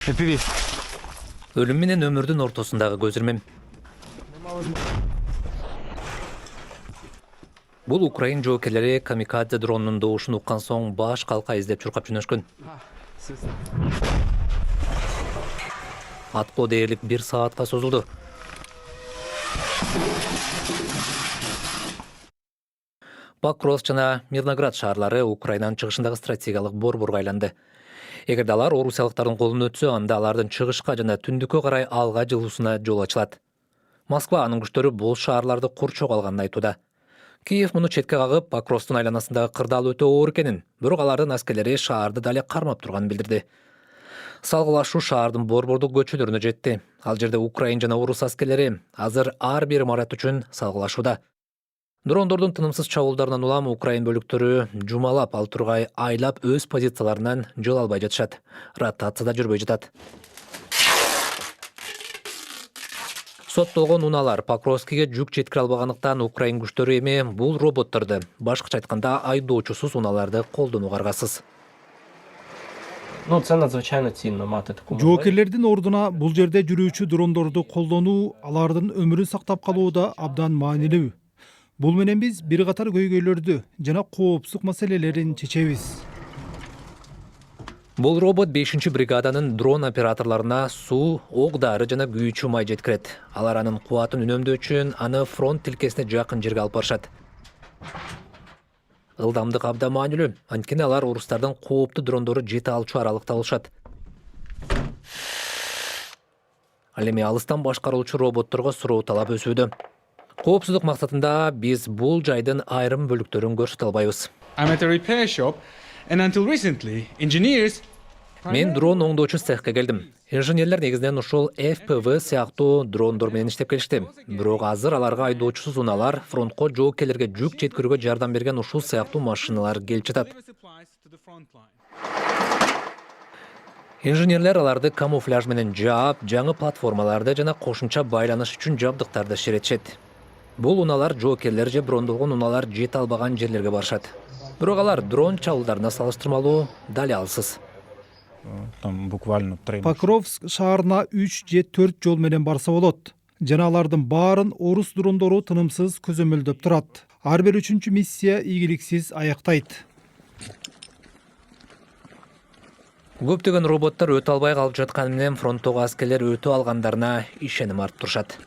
Өлүм менен өмүрдүн ортосундагы көзүрмем. Бул Украин жоокерлери камикадзе дронунун добушун уккан соң баш калка издеп чуркап жөнөшкөн. Аткоо дээрлик 1 саатка созулду. Покровск жана Мирноград шаарлары Украинанын чыгышындагы стратегиялык борборго айланды. Эгерде алар орусиялыктардын колуна өтсө, анда алардын чыгышка жана түндүккө карай алга жылуусуна жол ачылат. Москва анын күчтөрү бул шаарларды курчоого алганын айтууда. Киев муну четке кагып, Покровскдун айланасындагы кырдаал өтө оор экенин, бирок алардын аскерлери шаарды дале кармап турганын билдирди. Салгылашуу шаардын борбордук көчөлөрүнө жетти. Ал жерде Украин жана орус аскерлери азыр ар бир имарат үчүн салгылашууда. Дрондордун тынымсыз чабуулдарынан улам Украин бөлүктөрү жумалап ал тургай айлап өз позицияларынан жол албай жатышат. Ротацияда жүрбөй жатат. Соттолгон унаалар Покровскиге жүк жеткире албагандыктан Украин күчтөрү эми бул роботторду, башкача айтканда айдоочусуз унааларды колдонууга аргасыз. Це надзвичайно цінно мати таку можливість. Жоокерлердин ордуна бул жерде жүрүүчү дрондорду колдонуу алардын өмүрүн сактап калууда абдан маанилүү. Бул менен биз бир катар көйгөйлөрдү жана коопсуздук маселелерин чечебиз. Бул робот 5-бригаданын дрон операторлоруна суу, ок-дары жана күйүүчү май жеткирет. Алар анын кубатын үнөмдөө үчүн аны фронт тилкесине жакын жерге алып барышат. Ылдамдык абдан маанилүү, анткени алар орустардын кооптуу дрондору жете алчу аралыкта болушат. Ал эми алыстан башкарылуучу роботторго суроо талап өсүүдө. Коопсуздук максатында биз бул жайдын айрым бөлүктөрүн көрсөтө албайбыз. I'm at a repair shop, and until recently, engineers... Мен дрон оңдоочу цехке келдим. Инженерлер негизинен ушул FPV сыяктуу дрондор менен иштеп келишти. Бирок азыр аларга айдоочусуз унаалар, фронтко жоокерлерге жүк жеткирүүгө жардам берген ушул сыяктуу машиналар келип жатат. Инженерлер аларды камуфляж менен жаап, жаңы платформаларды жана кошумча байланыш үчүн жабдыктарды шеретишет. Бул унаалар жоокерлер же брондолгон унаалар жете албаган жерлерге барышат. Бирок алар дрон чабуулдарына салыштырмалуу дале алсыз. Покровск шаарына 3 же 4 жол менен барса болот. Жана алардын баарын орус дрондору тынымсыз көзөмөлдөп турат. Ар бир 3-чү миссия ийгиликсиз аяктайт. Көптөгөн роботтор өтө албай калып жатканы менен фронттогу аскерлер өтө алгандарына ишеним арттырышат.